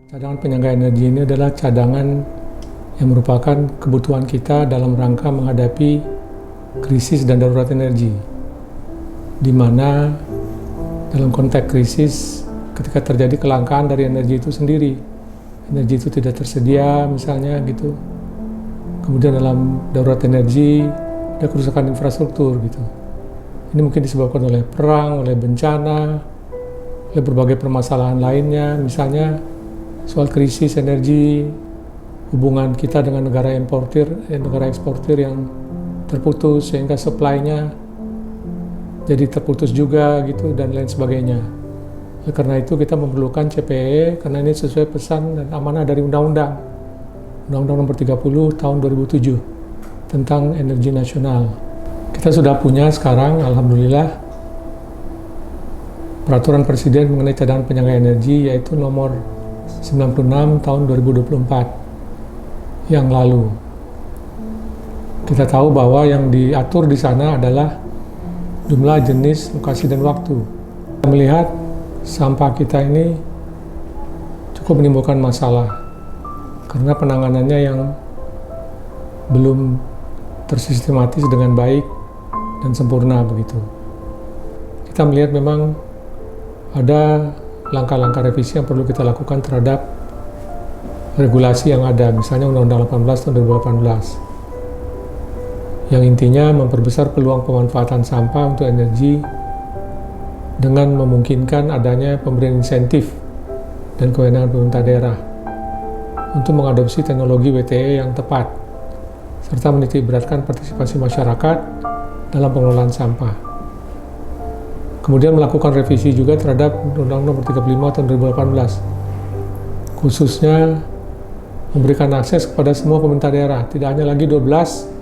Cadangan penyangga energi ini adalah cadangan yang merupakan kebutuhan kita dalam rangka menghadapi krisis dan darurat energi, di mana dalam konteks krisis ketika terjadi kelangkaan dari energi itu sendiri, energi itu tidak tersedia misalnya gitu, kemudian dalam darurat energi ada kerusakan infrastruktur gitu. Ini mungkin disebabkan oleh perang, oleh bencana, oleh berbagai permasalahan lainnya, misalnya soal krisis energi, hubungan kita dengan negara eksportir yang terputus sehingga supply-nya jadi terputus juga gitu dan lain sebagainya. Karena itu kita memerlukan CPE karena ini sesuai pesan dan amanah dari Undang-Undang Nomor 30 Tahun 2007 tentang energi nasional. Kita sudah punya sekarang alhamdulillah peraturan presiden mengenai cadangan penyangga energi yaitu nomor 96 tahun 2024 yang lalu. Kita tahu bahwa yang diatur di sana adalah jumlah, jenis, lokasi, dan waktu. Kita melihat sampah kita ini cukup menimbulkan masalah karena penanganannya yang belum tersistematis dengan baik dan sempurna begitu. Kita melihat memang ada langkah-langkah revisi yang perlu kita lakukan terhadap regulasi yang ada, misalnya Undang-Undang 18 tahun 2018 yang intinya memperbesar peluang pemanfaatan sampah untuk energi dengan memungkinkan adanya pemberian insentif dan kewenangan pemerintah daerah untuk mengadopsi teknologi WTE yang tepat serta menitikberatkan partisipasi masyarakat dalam pengelolaan sampah. Kemudian melakukan revisi juga terhadap Undang-Undang Nomor 35 tahun 2018, khususnya memberikan akses kepada semua pemerintah daerah, tidak hanya lagi 12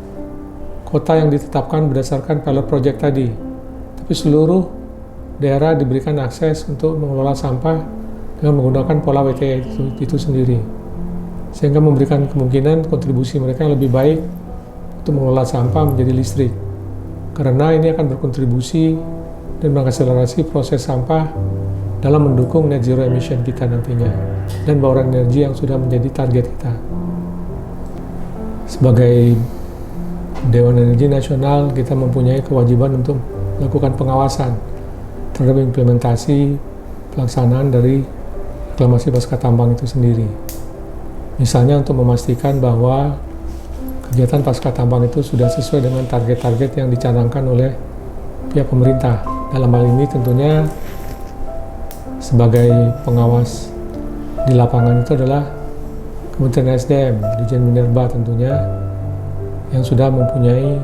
kota yang ditetapkan berdasarkan pilot project tadi, tapi seluruh daerah diberikan akses untuk mengelola sampah dengan menggunakan pola WTE itu sendiri, sehingga memberikan kemungkinan kontribusi mereka yang lebih baik untuk mengelola sampah menjadi listrik, karena ini akan berkontribusi dan mengakselerasi proses sampah dalam mendukung net zero emission kita nantinya dan bauran energi yang sudah menjadi target kita. Sebagai Dewan Energi Nasional, kita mempunyai kewajiban untuk melakukan pengawasan terhadap implementasi pelaksanaan dari reklamasi pasca tambang itu sendiri. Misalnya untuk memastikan bahwa kegiatan pasca tambang itu sudah sesuai dengan target-target yang dicanangkan oleh pihak pemerintah. Dalam hal ini tentunya sebagai pengawas di lapangan itu adalah Kementerian SDM, Dirjen Minerba tentunya, yang sudah mempunyai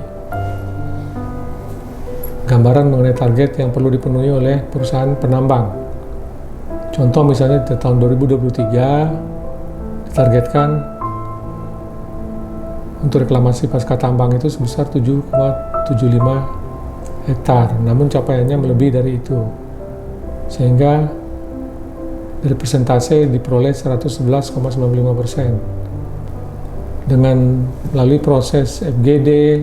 gambaran mengenai target yang perlu dipenuhi oleh perusahaan penambang. Contoh misalnya di tahun 2023 ditargetkan untuk reklamasi pasca tambang itu sebesar 7,75 hektar, namun capaiannya melebihi dari itu, sehingga dari persentase diperoleh 111,95%. Dengan melalui proses FGD,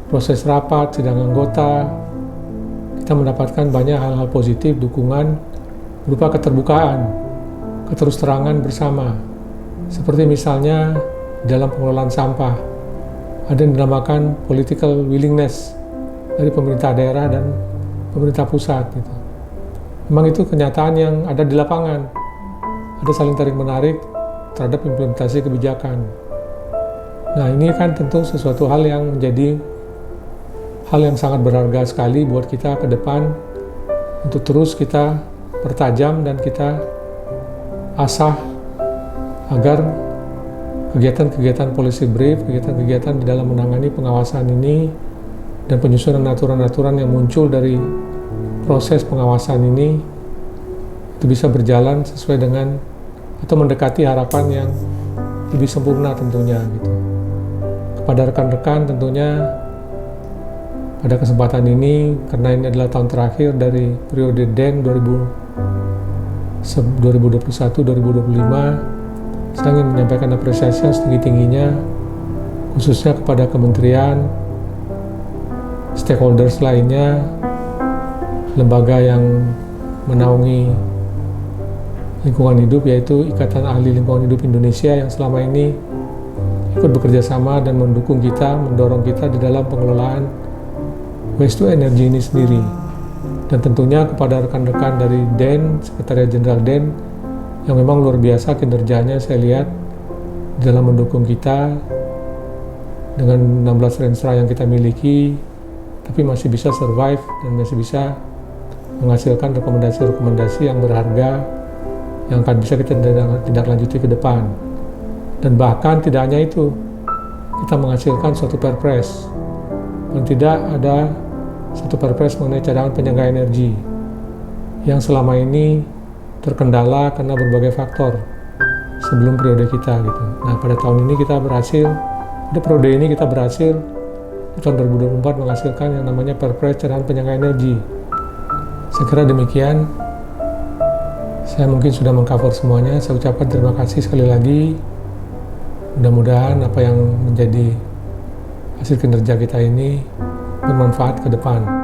proses rapat, sidang anggota, kita mendapatkan banyak hal-hal positif, dukungan berupa keterbukaan, keterus-terangan bersama, seperti misalnya dalam pengelolaan sampah, ada yang dinamakan political willingness dari pemerintah daerah dan pemerintah pusat gitu. Memang itu kenyataan yang ada di lapangan. Ada saling tarik-menarik terhadap implementasi kebijakan. Nah, ini kan tentu sesuatu hal yang menjadi hal yang sangat berharga sekali buat kita ke depan untuk terus kita pertajam dan kita asah agar kegiatan-kegiatan policy brief, kegiatan-kegiatan di dalam menangani pengawasan ini dan penyusunan aturan-aturan yang muncul dari proses pengawasan ini itu bisa berjalan sesuai dengan atau mendekati harapan yang lebih sempurna tentunya gitu. Kepada rekan-rekan tentunya pada kesempatan ini, karena ini adalah tahun terakhir dari periode DEN 2021-2025, saya ingin menyampaikan apresiasi yang setinggi-tingginya khususnya kepada kementerian, stakeholders lainnya, lembaga yang menaungi lingkungan hidup, yaitu Ikatan Ahli Lingkungan Hidup Indonesia yang selama ini ikut bekerja sama dan mendukung kita, mendorong kita di dalam pengelolaan waste to energy ini sendiri. Dan tentunya kepada rekan-rekan dari DEN, Sekretariat Jenderal DEN, yang memang luar biasa kinerjanya saya lihat dalam mendukung kita dengan 16 Renstra yang kita miliki, tapi masih bisa survive dan masih bisa menghasilkan rekomendasi-rekomendasi yang berharga yang akan bisa kita tindak lanjuti ke depan. Dan bahkan tidak hanya itu, kita menghasilkan suatu perpres. Dan tidak ada satu perpres mengenai cadangan penyangga energi yang selama ini terkendala karena berbagai faktor sebelum periode kita gitu. Nah, pada tahun ini kita berhasil, pada periode ini kita berhasil di tahun 2024 menghasilkan yang namanya perpres cadangan penyangga energi. Saya kira demikian. Saya mungkin sudah mengcover semuanya. Saya ucapkan terima kasih sekali lagi. Mudah-mudahan apa yang menjadi hasil kinerja kita ini bermanfaat ke depan.